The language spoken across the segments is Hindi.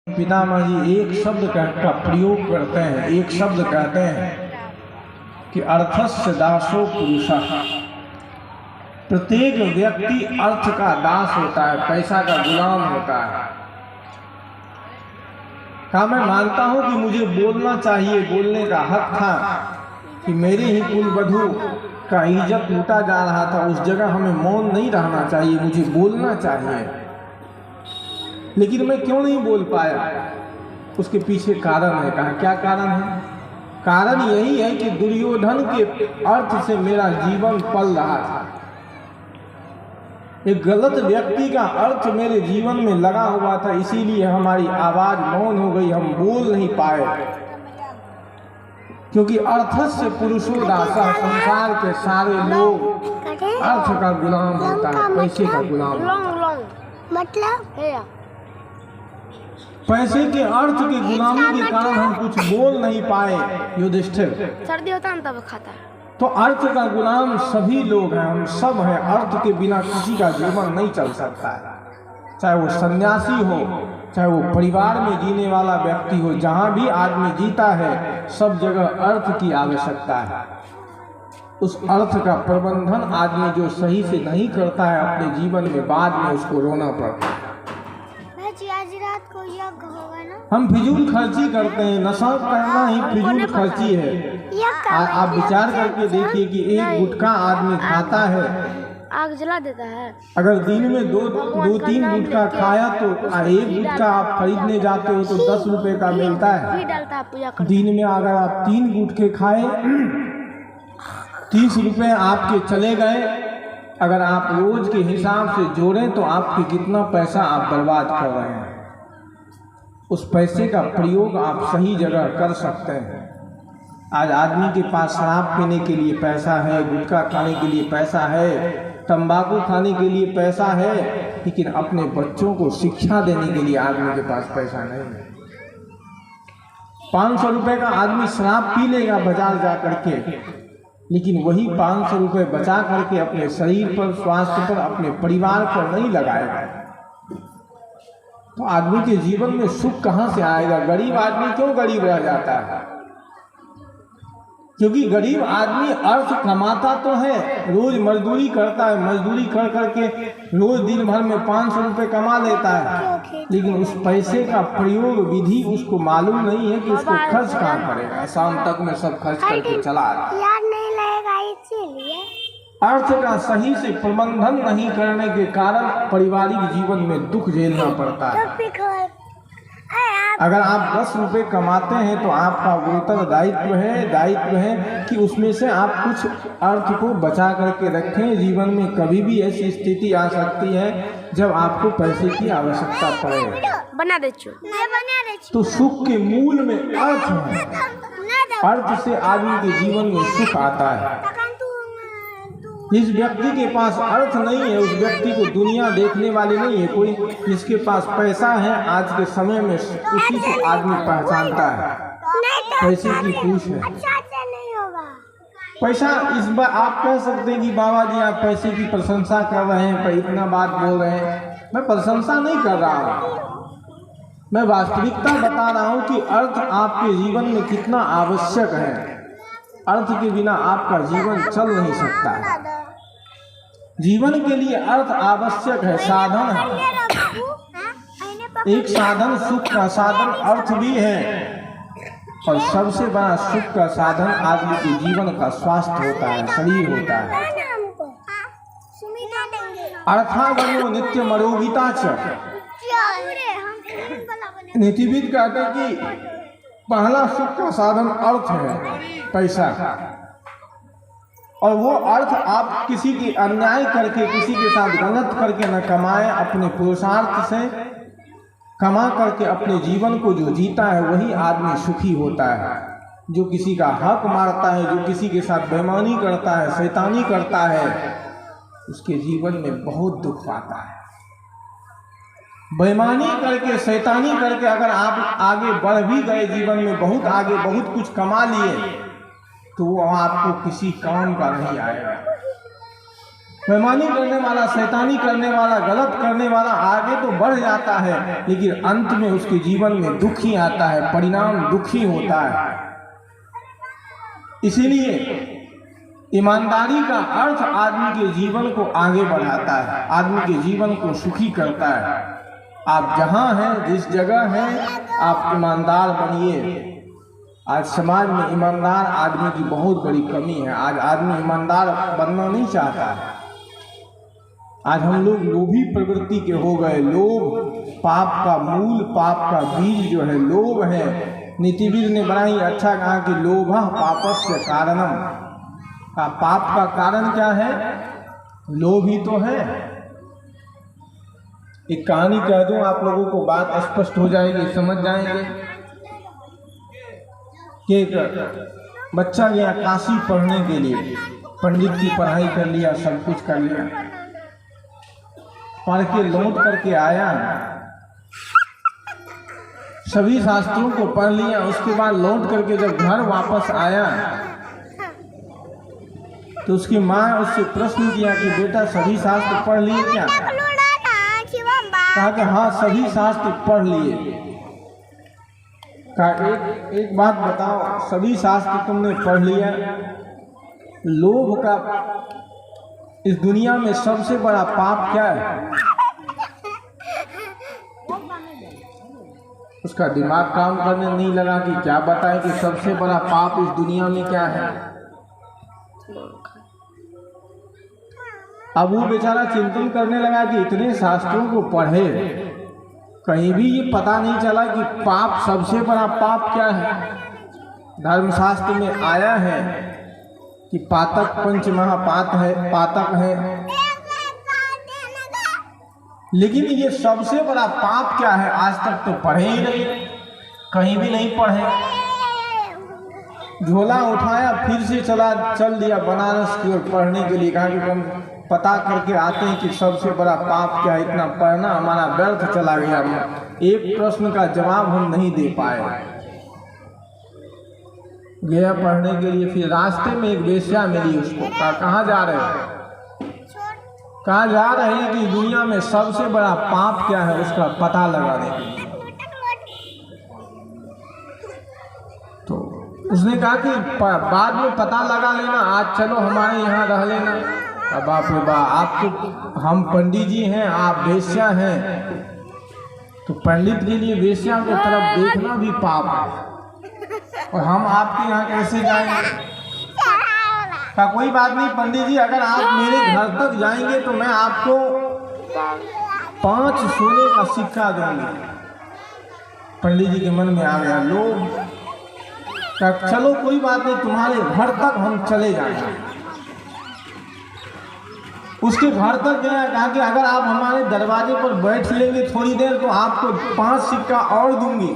पितामह जी एक शब्द का प्रयोग करते हैं, एक शब्द कहते हैं कि अर्थस्य दासो पुरुषः। प्रत्येक व्यक्ति अर्थ का दास होता है, पैसा का गुलाम होता है। कहा मैं मानता हूं कि मुझे बोलना चाहिए, बोलने का हक था कि मेरे ही कुलवधू का इज्जत लूटा जा रहा था, उस जगह हमें मौन नहीं रहना चाहिए, मुझे बोलना चाहिए। लेकिन मैं क्यों नहीं बोल पाया? उसके पीछे कारण है। कहा क्या कारण है? कारण यही है कि दुर्योधन के अर्थ से मेरा जीवन पल रहा था। एक गलत व्यक्ति का अर्थ मेरे जीवन में लगा हुआ था, इसीलिए हमारी आवाज मौन हो गई, हम बोल नहीं पाए। क्योंकि अर्थस्य पुरुषो दासः, संसार के सारे लोग अर्थ का गुलाम होता है, पैसे का गुलाम। मतलब पैसे के अर्थ के गुलामी के कारण हम कुछ बोल नहीं पाए। युधिष्ठिर सर्दी होता है तब खाता है। तो अर्थ का गुलाम सभी लोग हैं, हम सब हैं। अर्थ के बिना किसी का जीवन नहीं चल सकता है, चाहे वो सन्यासी हो, चाहे वो परिवार में जीने वाला व्यक्ति हो। जहाँ भी आदमी जीता है सब जगह अर्थ की आवश्यकता है। उस अर्थ का प्रबंधन आदमी जो सही से नहीं करता है अपने जीवन में, बाद में उसको रोना पड़ता है। आज रात को यज्ञ होगा ना? हम फिजूल खर्ची करते हैं, नशा करना ही फिजूल खर्ची है। आप विचार करके देखिए कि एक गुटखा आदमी खाता है, आग जला देता है। अगर दिन में दो तीन गुटखा खाया तो एक गुटखा आप खरीदने जाते हो तो 10 रुपए का मिलता है। दिन में अगर आप 3 गुटखे खाए 30 रुपए आपके चले गए। अगर आप रोज के हिसाब से जोड़ें तो आपके कितना पैसा आप बर्बाद कर रहे हैं। उस पैसे का प्रयोग आप सही जगह कर सकते हैं। आज आदमी के पास शराब पीने के लिए पैसा है, गुटखा खाने के लिए पैसा है, तंबाकू खाने के लिए पैसा है, लेकिन अपने बच्चों को शिक्षा देने के लिए आदमी के पास पैसा नहीं है। 500 रुपए का आदमी शराब पी लेगा बाजार जा करके, लेकिन वही 500 रुपए बचा करके अपने शरीर पर, स्वास्थ्य पर, अपने परिवार पर नहीं लगाएगा। तो आदमी के जीवन में सुख कहां से आएगा? गरीब आदमी क्यों गरीब रह जाता है? क्योंकि गरीब आदमी अर्थ कमाता तो है, रोज मजदूरी करता है, मजदूरी कर करके रोज दिन भर में 500 रुपए कमा लेता है, लेकिन उस पैसे का प्रयोग विधि उसको मालूम नहीं है कि उसको खर्च कहाँ करेगा। शाम तक में सब खर्च करके चला आता। अर्थ का सही से प्रबंधन नहीं करने के कारण पारिवारिक जीवन में दुख झेलना पड़ता है। अगर आप 10 रुपए कमाते हैं तो आपका दायित्व है कि उसमें से आप कुछ अर्थ को बचा करके रखें। जीवन में कभी भी ऐसी स्थिति आ सकती है जब आपको पैसे की आवश्यकता पड़े। बना दे तो सुख के मूल में अर्थ है। अर्थ से आदमी के जीवन में सुख आता है। जिस व्यक्ति के पास अर्थ नहीं है उस व्यक्ति को दुनिया देखने वाली नहीं है। कोई जिसके पास पैसा है आज के समय में उसी को आदमी पहचानता है। पैसे की पूछ है। पैसा इस बार आप कह सकते हैं कि बाबा जी आप पैसे की प्रशंसा कर रहे हैं, पर इतना बात बोल रहे हैं। मैं प्रशंसा नहीं कर रहा हूँ, मैं वास्तविकता बता रहा हूँ कि अर्थ आपके जीवन में कितना आवश्यक है। अर्थ के बिना आपका जीवन चल नहीं सकता है। जीवन के लिए अर्थ आवश्यक है, साधन है। एक साधन सुख का साधन अर्थ भी है, और सबसे बड़ा सुख का साधन आदमी के जीवन का स्वास्थ्य होता है, शरीर होता है। अर्थागमो नित्यम अरोगिता च। नीतिविद कहते हैं कि पहला सुख का साधन अर्थ है, पैसा। और वो अर्थ आप किसी के अन्याय करके, किसी के साथ गलत करके न कमाए, अपने पुरुषार्थ से कमा करके अपने जीवन को जो जीता है वही आदमी सुखी होता है। जो किसी का हक मारता है, जो किसी के साथ बेईमानी करता है, शैतानी करता है, उसके जीवन में बहुत दुख आता है। बेईमानी करके, शैतानी करके अगर आप आगे बढ़ भी गए जीवन में, बहुत आगे, बहुत कुछ कमा लिए, तो वो आपको किसी काम का नहीं आएगा। बेईमानी करने वाला, शैतानी करने वाला, गलत करने वाला आगे तो बढ़ जाता है, लेकिन अंत में उसके जीवन में दुख ही आता है, परिणाम दुखी होता है। इसीलिए ईमानदारी का अर्थ आदमी के जीवन को आगे बढ़ाता है, आदमी के जीवन को सुखी करता है। आप जहाँ हैं, जिस जगह हैं, आप ईमानदार बनिए। आज समाज में ईमानदार आदमी की बहुत बड़ी कमी है। आज आदमी ईमानदार बनना नहीं चाहता है। आज हम लोग लोभी प्रवृत्ति के हो गए। लोभ पाप का मूल, पाप का बीज जो है लोभ है। नीतिविद ने बड़ा ही अच्छा कहा कि लोभः पापस्य कारणम। पाप का कारण क्या है? लोभ ही तो है। एक कहानी कह दूं, आप लोगों को बात स्पष्ट हो जाएगी, समझ जाएंगे कि एक बच्चा गया काशी पढ़ने के लिए, पंडित की पढ़ाई कर लिया, सब कुछ कर लिया, पढ़ के लौट करके आया, सभी शास्त्रों को पढ़ लिया। उसके बाद लौट करके जब घर वापस आया तो उसकी माँ उससे प्रश्न किया कि बेटा सभी शास्त्र पढ़ लिए क्या? कहा कि हाँ सभी शास्त्र पढ़ लिए। कहा एक बात बताओ, सभी शास्त्र तुमने पढ़ लिया, लोभ का इस दुनिया में सबसे बड़ा पाप क्या है? उसका दिमाग काम करने नहीं लगा कि क्या बताए कि सबसे बड़ा पाप इस दुनिया में क्या है। अब वो बेचारा चिंतन करने लगा कि इतने शास्त्रों को पढ़े, कहीं भी ये पता नहीं चला कि पाप, सबसे बड़ा पाप क्या है। धर्मशास्त्र में आया है कि पातक पंच महापात है, पातक है, लेकिन ये सबसे बड़ा पाप क्या है आज तक तो पढ़े ही नहीं, कहीं भी नहीं पढ़े। झोला उठाया, फिर से चल दिया बनारस की ओर पढ़ने के लिए। कहा कि हम पता करके आते हैं कि सबसे बड़ा पाप क्या है। इतना पढ़ना हमारा व्यर्थ चला गया, एक प्रश्न का जवाब हम नहीं दे पाए। गया पढ़ने के लिए, फिर रास्ते में एक वेश्या मिली उसको। कहा कहाँ जा रहे हो? कहा जा रहे हैं कि दुनिया में सबसे बड़ा पाप क्या है उसका पता लगाने के लिए। तो उसने कहा कि बाद में पता लगा लेना, आज चलो हमारे यहाँ रह लेना। अब बाप रे बाप, आप तो, हम पंडित जी हैं, आप वेश्या हैं, तो पंडित के लिए वेश्या की तरफ देखना भी पाप है, और हम आपके यहाँ कैसे जाएंगे? का कोई बात नहीं पंडित जी, अगर आप मेरे घर तक जाएंगे तो मैं आपको 5 सोने का सिक्का दूंगी। पंडित जी के मन में आ गया लोभ। का चलो कोई बात नहीं, तुम्हारे घर तक हम चले जाएंगे। उसके घर तक गया, कहा कि अगर आप हमारे दरवाजे पर बैठ लेंगे थोड़ी देर तो आपको 5 सिक्का और दूंगी।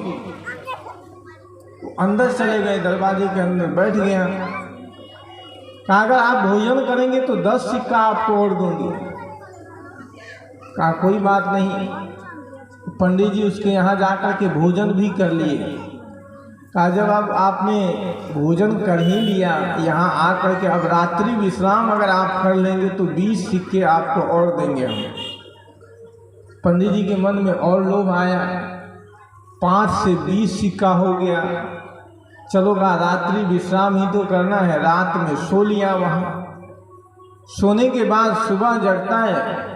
तो अंदर चले गए, दरवाजे के अंदर बैठ गया। कहा अगर आप भोजन करेंगे तो 10 सिक्का आपको और दूंगी। कहा कोई बात नहीं। पंडित जी उसके यहाँ जाकर के भोजन भी कर लिए। कहा जब अब आपने भोजन कर ही लिया, यहाँ आकर के अब रात्रि विश्राम अगर आप कर लेंगे तो 20 सिक्के आपको और देंगे हम। पंडित जी के मन में और लोभ आया, 5 से 20 सिक्का हो गया। चलो कहा रात्रि विश्राम ही तो करना है, रात में सो लिया वहाँ। सोने के बाद सुबह जगता है,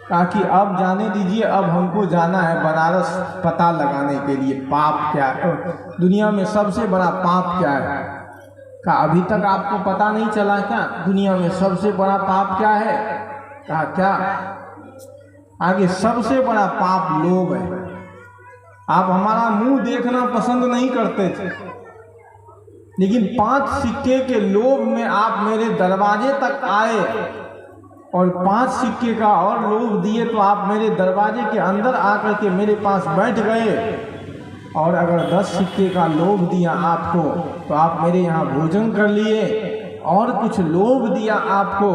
कहा कि अब जाने दीजिए, अब हमको जाना है बनारस पता लगाने के लिए पाप क्या है, दुनिया में सबसे बड़ा पाप क्या है। कहा अभी तक आपको पता नहीं चला क्या दुनिया में सबसे बड़ा पाप क्या है? कहा क्या? आगे सबसे बड़ा पाप लोभ है। आप हमारा मुंह देखना पसंद नहीं करते थे, लेकिन 5 सिक्के के लोभ में आप मेरे दरवाजे तक आए और 5 सिक्के का और लोभ दिए तो आप मेरे दरवाजे के अंदर आकर के मेरे पास बैठ गए। और अगर 10 सिक्के का लोभ दिया आपको तो आप मेरे यहाँ भोजन कर लिए, और कुछ लोभ दिया आपको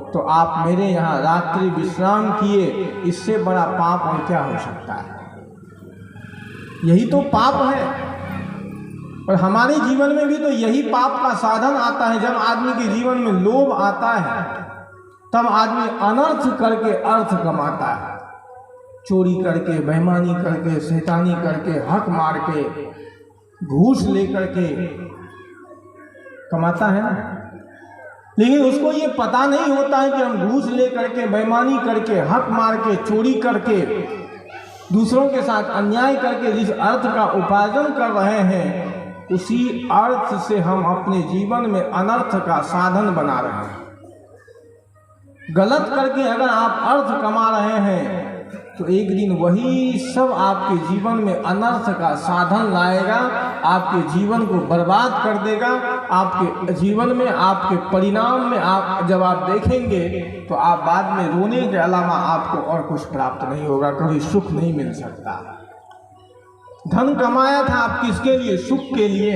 तो आप मेरे यहाँ रात्रि विश्राम किए। इससे बड़ा पाप और क्या हो सकता है? यही तो पाप है। और हमारे जीवन में भी तो यही पाप का साधन आता है। जब आदमी के जीवन में लोभ आता है तब आदमी अनर्थ करके अर्थ कमाता है, चोरी करके, बेईमानी करके, शैतानी करके, हक मार के, घूस लेकर के कमाता है ना। लेकिन उसको ये पता नहीं होता है कि हम घूस ले करके, बेईमानी करके, हक मार के, चोरी करके, दूसरों के साथ अन्याय करके जिस अर्थ का उपार्जन कर रहे हैं, उसी अर्थ से हम अपने जीवन में अनर्थ का साधन बना रहे हैं। गलत करके अगर आप अर्थ कमा रहे हैं तो एक दिन वही सब आपके जीवन में अनर्थ का साधन लाएगा, आपके जीवन को बर्बाद कर देगा। आपके जीवन में, आपके परिणाम में आप जब आप देखेंगे तो आप बाद में रोने के अलावा आपको और कुछ प्राप्त नहीं होगा, कभी सुख नहीं मिल सकता। धन कमाया था आप किसके लिए? सुख के लिए।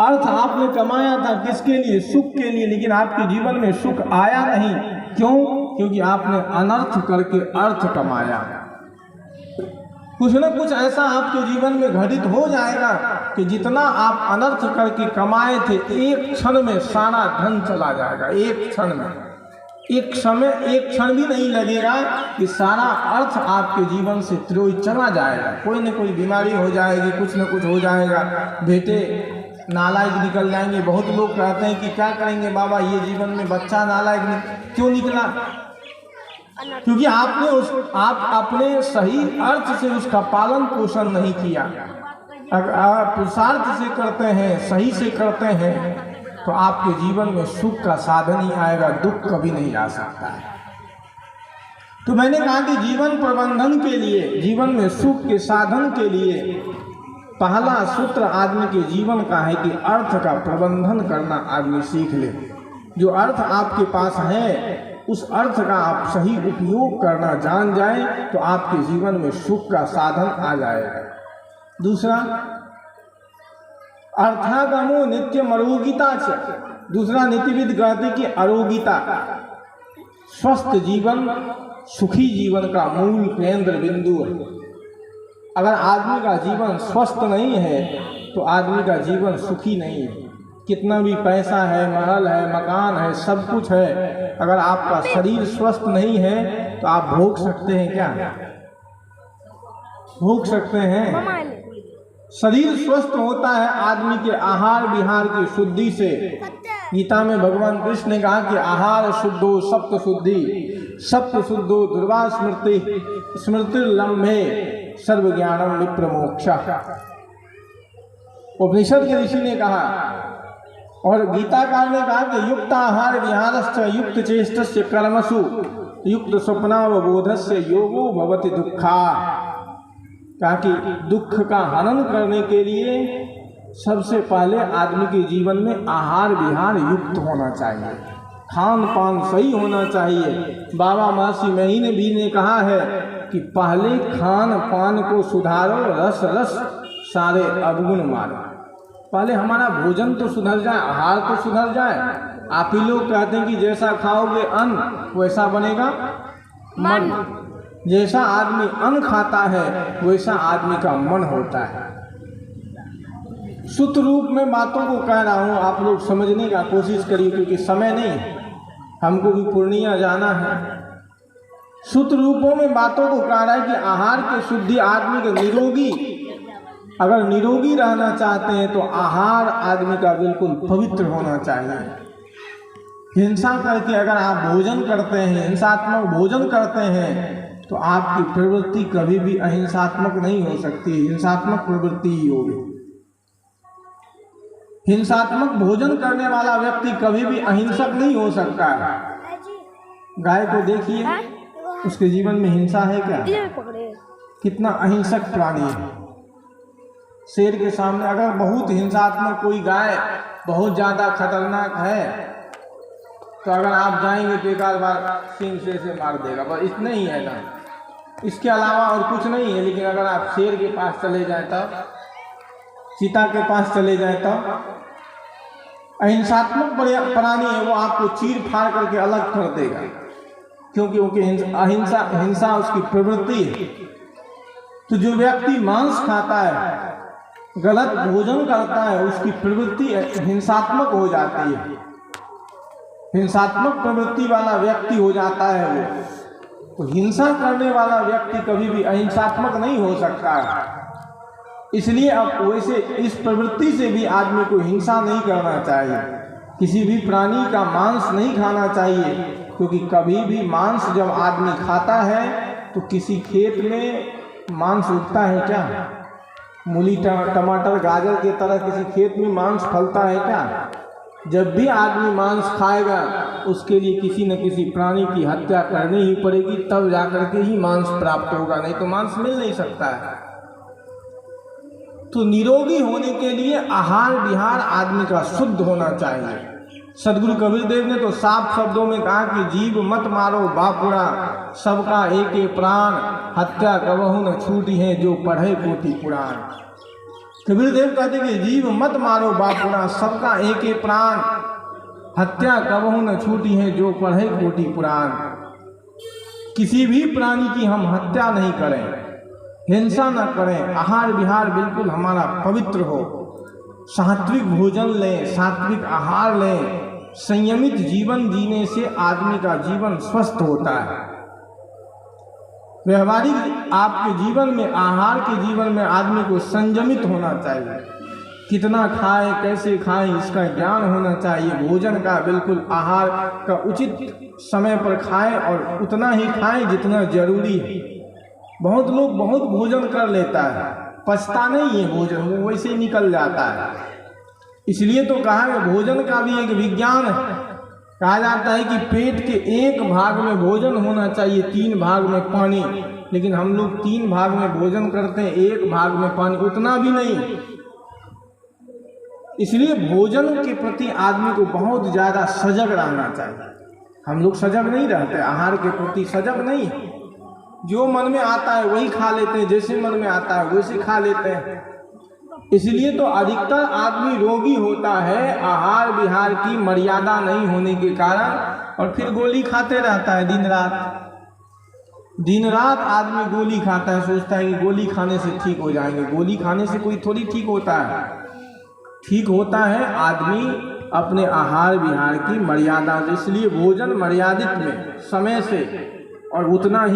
अर्थ आपने कमाया था किसके लिए? सुख के लिए। लेकिन आपके जीवन में सुख आया नहीं। क्यों? क्योंकि आपने अनर्थ करके अर्थ कमाया। कुछ न कुछ ऐसा आपके जीवन में घटित हो जाएगा कि जितना आप अनर्थ करके कमाए थे, एक क्षण में सारा धन चला जाएगा। एक क्षण में, एक क्षण भी नहीं लगेगा कि सारा अर्थ आपके जीवन से त्रोई चला जाएगा। कोई न कोई बीमारी हो जाएगी, कुछ न कुछ हो जाएगा, बेटे नालायक निकल जाएंगे। बहुत लोग कहते हैं कि क्या करेंगे बाबा, ये जीवन में बच्चा नालायक क्यों निकला? क्योंकि आप अपने सही अर्थ से उसका पालन पोषण नहीं किया। अगर आप पुरुषार्थ से करते हैं, सही से करते हैं, तो आपके जीवन में सुख का साधन ही आएगा, दुख कभी नहीं आ सकता है। तो मैंने कहा कि जीवन प्रबंधन के लिए, जीवन में सुख के साधन के लिए पहला सूत्र आदमी के जीवन का है कि अर्थ का प्रबंधन करना आदमी सीख ले। जो अर्थ आपके पास है, उस अर्थ का आप सही उपयोग करना जान जाए तो आपके जीवन में सुख का साधन आ जाएगा। दूसरा, अर्थागमो नित्यम अरोगिता से। दूसरा, नीतिविद कहते कि अरोगिता, स्वस्थ जीवन, सुखी जीवन का मूल केंद्र बिंदु है। अगर आदमी का जीवन स्वस्थ नहीं है तो आदमी का जीवन सुखी नहीं है। कितना भी पैसा है, महल है, मकान है, सब कुछ है, अगर आपका शरीर स्वस्थ नहीं है तो आप भोग सकते हैं क्या? भोग सकते हैं? शरीर स्वस्थ होता है आदमी के आहार विहार की शुद्धि से। गीता में भगवान कृष्ण ने कहा कि आहार शुद्धो सप्त शुद्धि, सप्त शुद्धो दुर्वा स्मृति, स्मृतिर्लम्भे सर्व ज्ञानम विप्रमोक्षा। उपनिषद के ऋषि ने कहा और गीताकार ने कहा कि युक्त आहार विहारस्य युक्त चेष्टस्य कर्मसु युक्त स्वप्नावबोधस्य योगो भवति दुःखा। कहा कि दुख का हनन करने के लिए सबसे पहले आदमी के जीवन में आहार विहार युक्त होना चाहिए, खान पान सही होना चाहिए। बाबा महर्षि महीने भी ने कहा है कि पहले खान पान को सुधारो, रस रस सारे अवगुण मारो। पहले हमारा भोजन तो सुधर जाए, आहार तो सुधर जाए। आप ही लोग कहते हैं कि जैसा खाओगे अन्न वैसा बनेगा मन। जैसा आदमी अन्न खाता है वैसा आदमी का मन होता है। शुद्ध रूप में बातों को कह रहा हूँ, आप लोग समझने का कोशिश करिए, क्योंकि समय नहीं, हमको भी पूर्णिया जाना है। शुद्ध रूपों में बातों को कह रहा है कि आहार की शुद्धि आदमी के निरोगी, अगर निरोगी रहना चाहते हैं तो आहार आदमी का बिल्कुल पवित्र होना चाहिए। हिंसा करके अगर आप भोजन करते हैं, हिंसात्मक भोजन करते हैं, तो आपकी प्रवृत्ति कभी भी अहिंसात्मक नहीं हो सकती, हिंसात्मक प्रवृत्ति ही होगी। हिंसात्मक भोजन करने वाला व्यक्ति कभी भी अहिंसक नहीं हो सकता है। गाय को देखिए, उसके जीवन में हिंसा है क्या? कितना अहिंसक प्राणी है। शेर के सामने अगर बहुत हिंसात्मक कोई गाय बहुत ज़्यादा खतरनाक है तो अगर आप जाएंगे तो एक आध बार सिंह से मार देगा, बस इतना ही है ना, इसके अलावा और कुछ नहीं है। लेकिन अगर आप शेर के पास चले जाएं तब, चीता के पास चले जाएं तब, अहिंसात्मक प्राणी है, वो आपको चीर फाड़ करके अलग कर देगा, क्योंकि उनकी हिंसा उसकी प्रवृत्ति है। तो जो व्यक्ति मांस खाता है, गलत भोजन करता है, उसकी प्रवृत्ति हिंसात्मक हो जाती है। हिंसात्मक प्रवृत्ति वाला व्यक्ति हो जाता है वो। तो हिंसा करने वाला व्यक्ति कभी भी अहिंसात्मक नहीं हो सकता है। इसलिए अब वैसे इस प्रवृत्ति से भी आदमी को हिंसा नहीं करना चाहिए। किसी भी प्राणी का मांस नहीं खाना चाहिए, क्योंकि कभी भी मांस जब आदमी खाता है तो किसी खेत में मांस उगता है क्या? मूली टमाटर गाजर की तरह किसी खेत में मांस फलता है क्या? जब भी आदमी मांस खाएगा उसके लिए किसी न किसी प्राणी की हत्या करनी ही पड़ेगी, तब जाकर के ही मांस प्राप्त होगा, नहीं तो मांस मिल नहीं सकता है। तो निरोगी होने के लिए आहार विहार आदमी का शुद्ध होना चाहिए। सदगुरु कबीर देव ने तो साफ शब्दों में कहा कि जीव मत मारो बापुड़ा, सबका एक एक प्राण, हत्या कबहू न छूटी है जो पढ़े कोटि पुराण। कबीर देव कहते कि जीव मत मारो बापुड़ा, सबका एक एक प्राण, हत्या कबहू न छूटी है जो पढ़े कोटि पुराण। किसी भी प्राणी की हम हत्या नहीं करें, हिंसा न करें, आहार विहार बिल्कुल हमारा पवित्र हो, सात्विक भोजन लें, सात्विक आहार लें। संयमित जीवन जीने से आदमी का जीवन स्वस्थ होता है। व्यवहारिक आपके जीवन में, आहार के जीवन में आदमी को संयमित होना चाहिए। कितना खाए, कैसे खाए, इसका ज्ञान होना चाहिए। भोजन का बिल्कुल, आहार का उचित समय पर खाएं और उतना ही खाएं जितना जरूरी है। बहुत लोग बहुत भोजन कर लेता है, पचता नहीं है भोजन, वो वैसे ही निकल जाता है। इसलिए तो कहा है भोजन का भी एक विज्ञान है। कहा जाता है कि पेट के एक भाग में भोजन होना चाहिए, 3 भाग में पानी, लेकिन हम लोग 3 भाग में भोजन करते हैं, 1 भाग में पानी, उतना भी नहीं। इसलिए भोजन के प्रति आदमी को बहुत ज़्यादा सजग रहना चाहिए। हम लोग सजग नहीं रहते, आहार के प्रति सजग नहीं। जो मन में आता है वही खा लेते हैं, जैसे मन में आता है वैसे खा लेते हैं। इसलिए तो अधिकतर आदमी रोगी होता है आहार विहार की मर्यादा नहीं होने के कारण, और फिर गोली खाते रहता है दिन रात। दिन रात आदमी गोली खाता है, सोचता है कि गोली खाने से ठीक हो जाएंगे। गोली खाने से कोई थोड़ी ठीक होता है। ठीक होता है आदमी अपने आहार विहार की मर्यादा। इसलिए भोजन मर्यादित में, समय से, और उतना ही